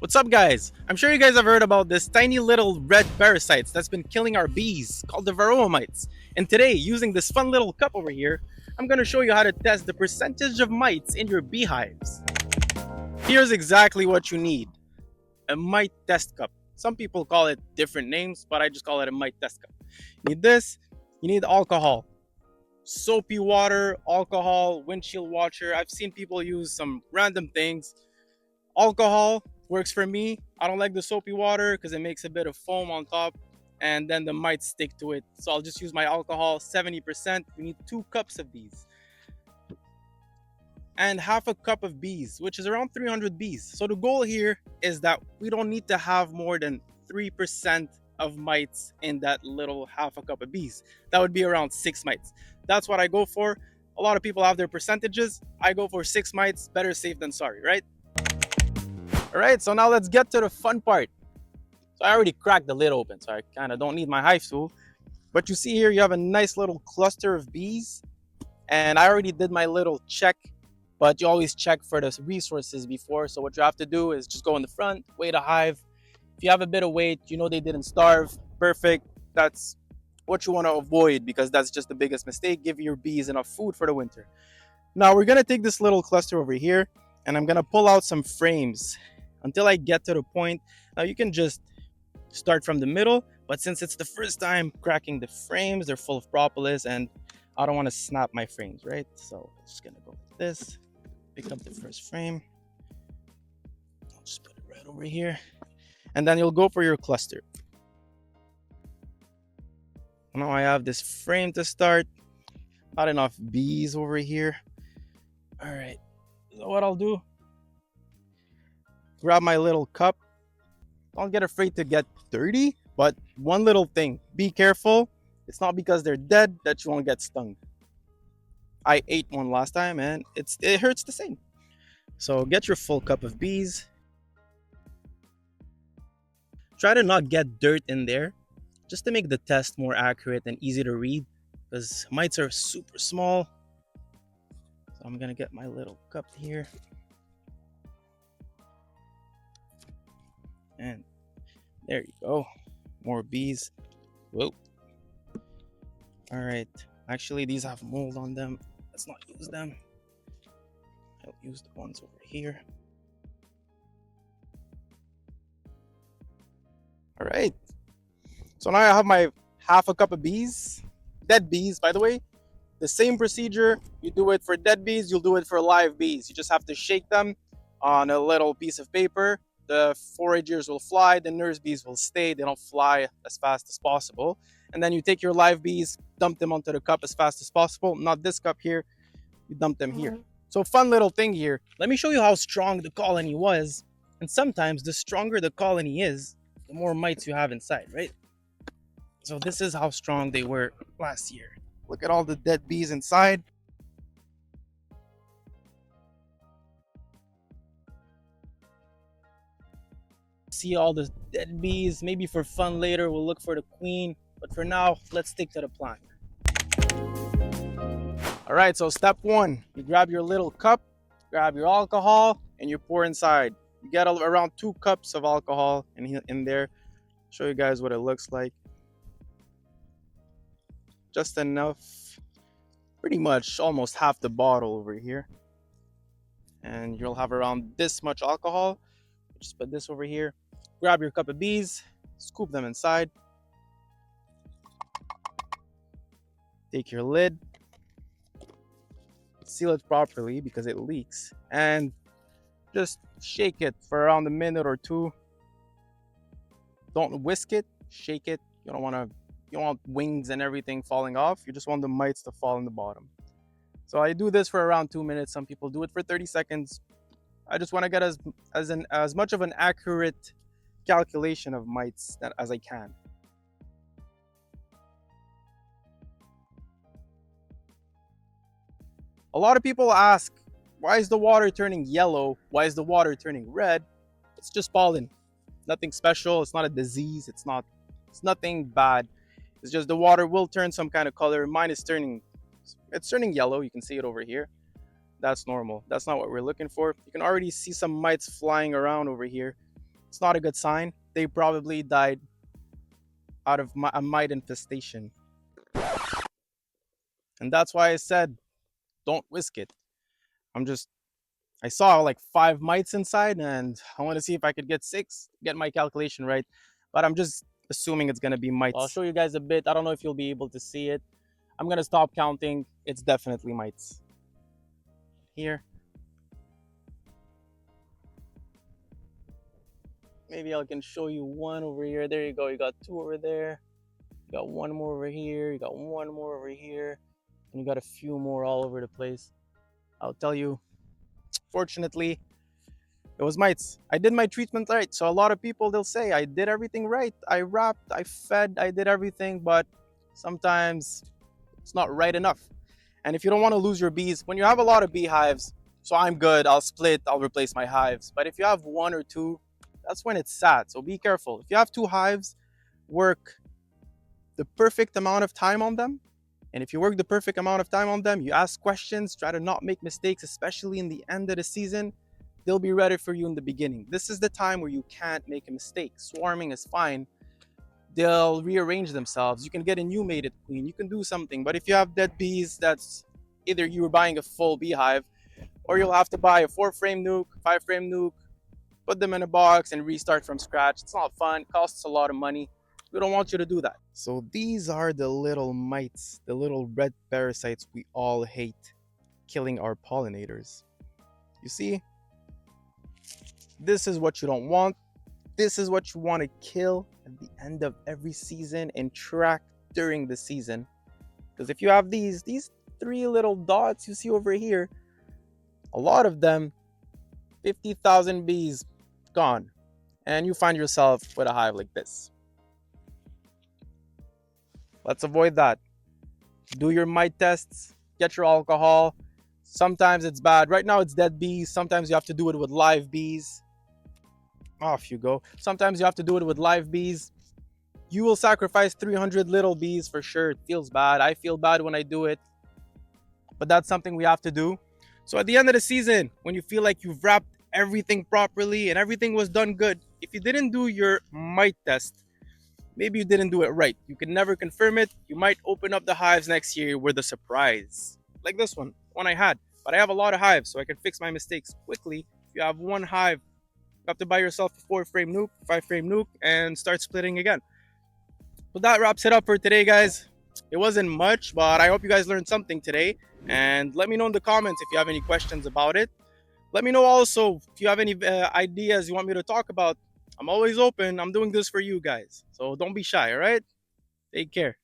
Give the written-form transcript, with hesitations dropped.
What's up, guys? I'm sure you guys have heard about this tiny little red parasites that's been killing our bees called the Varroa mites. And today, using this fun little cup over here, I'm going to show you how to test the percentage of mites in your beehives. Here's exactly what you need: a mite test cup. Some people call it different names, but I just call it a mite test cup. You need this, you need alcohol, soapy water, alcohol, windshield washer. I've seen people use some random things. Alcohol works for me. I don't like the soapy water because it makes a bit of foam on top and then the mites stick to it. So I'll just use my alcohol, 70%. We need 2 cups of these and half a cup of bees, which is around 300 bees. So the goal here is that we don't need to have more than 3% of mites in that little half a cup of bees. That would be around 6 mites. That's what I go for. A lot of people have their percentages. I go for 6 mites. Better safe than sorry, right? All right, so now let's get to the fun part. So I already cracked the lid open, so I kind of don't need my hive tool. But you see here, you have a nice little cluster of bees. And I already did my little check, but you always check for the resources before. So what you have to do is just go in the front, weigh the hive. If you have a bit of weight, you know they didn't starve, perfect. That's what you want to avoid because that's just the biggest mistake. Give your bees enough food for the winter. Now we're gonna take this little cluster over here and I'm gonna pull out some frames until I get to the point. Now you can just start from the middle, but since it's the first time cracking the frames, they're full of propolis and I don't want to snap my frames, right? So I'm just gonna go with this, pick up the first frame. I'll just put it right over here. And then you'll go for your cluster. Now I have this frame to start. Not enough bees over here. All right, so what I'll do, grab my little cup. Don't get afraid to get dirty, but one little thing, be careful. It's not because they're dead that you won't get stung. I ate one last time and it hurts the same. So get your full cup of bees. Try to not get dirt in there just to make the test more accurate and easy to read because mites are super small. So I'm gonna get my little cup here. And there you go. More bees. Whoa. All right. Actually, these have mold on them. Let's not use them. I'll use the ones over here. All right. So now I have my half a cup of bees. Dead bees, by the way. The same procedure. You do it for dead bees, you'll do it for live bees. You just have to shake them on a little piece of paper. The foragers will fly, the nurse bees will stay. They don't fly as fast as possible. And then you take your live bees, dump them onto the cup as fast as possible. Not this cup here, you dump them here. So fun little thing here. Let me show you how strong the colony was. And sometimes the stronger the colony is, the more mites you have inside, right? So this is how strong they were last year. Look at all the dead bees inside. See all the dead bees. Maybe for fun later, we'll look for the queen. But for now, let's stick to the plan. All right, so step one, you grab your little cup, grab your alcohol, and you pour inside. You get around 2 cups of alcohol in there. Show you guys what it looks like. Just enough, pretty much almost half the bottle over here. And you'll have around this much alcohol. Just put this over here. Grab your cup of bees, scoop them inside. Take your lid, seal it properly because it leaks, and just shake it for around a minute or two. Don't whisk it, shake it. You don't want wings and everything falling off. You just want the mites to fall in the bottom. So I do this for around 2 minutes. Some people do it for 30 seconds. I just want to get as much of an accurate calculation of mites as I can. A lot of people ask, why is the water turning yellow? Why is the water turning red? It's just pollen. Nothing special. It's not a disease. It's nothing bad. It's just the water will turn some kind of color. Mine is turning yellow. You can see it over here. That's normal. That's not what we're looking for. You can already see some mites flying around over here. It's not a good sign. They probably died out of a mite infestation. And that's why I said, don't risk it. I'm just, I saw like 5 mites inside, and I want to see if I could get 6, get my calculation right. But I'm just assuming it's going to be mites. I'll show you guys a bit. I don't know if you'll be able to see it. I'm going to stop counting. It's definitely mites. Here. Maybe I can show you one over here. There you go. You got 2 over there. You got 1 more over here. You got 1 more over here. And you got a few more all over the place. I'll tell you, fortunately, it was mites. I did my treatment right. So a lot of people, they'll say, I did everything right. I wrapped, I fed, I did everything. But sometimes it's not right enough. And if you don't want to lose your bees, when you have a lot of beehives, so I'm good, I'll split, I'll replace my hives. But if you have 1 or 2, that's when it's sad. So be careful. If you have 2 hives, work the perfect amount of time on them. And if you work the perfect amount of time on them, you ask questions, try to not make mistakes, especially in the end of the season, they'll be ready for you in the beginning. This is the time where you can't make a mistake. Swarming is fine. They'll rearrange themselves. You can get a new mated queen. You can do something. But if you have dead bees, that's either you were buying a full beehive, or you'll have to buy a 4-frame nuke, 5-frame nuke, put them in a box and restart from scratch. It's not fun. It costs a lot of money. We don't want you to do that. So these are the little mites, the little red parasites we all hate, killing our pollinators. You see, this is what you don't want. This is what you want to kill at the end of every season and track during the season. Because if you have these 3 little dots you see over here, a lot of them, 50,000 bees gone. And you find yourself with a hive like this. Let's avoid that. Do your mite tests, get your alcohol. Sometimes it's bad. Right now it's dead bees. Sometimes you have to do it with live bees. Off you go. Sometimes you have to do it with live bees. You will sacrifice 300 little bees for sure. It feels bad. I feel bad when I do it. But that's something we have to do. So at the end of the season, when you feel like you've wrapped everything properly and everything was done good, if you didn't do your mite test, maybe you didn't do it right. You can never confirm it. You might open up the hives next year with a surprise. Like this one I had. But I have a lot of hives, so I can fix my mistakes quickly. If you have 1 hive, you have to buy yourself a 4-frame nuke, 5-frame nuke, and start splitting again. So that wraps it up for today, guys. It wasn't much, but I hope you guys learned something today. And let me know in the comments if you have any questions about it. Let me know also if you have any ideas you want me to talk about. I'm always open. I'm doing this for you guys. So don't be shy, all right? Take care.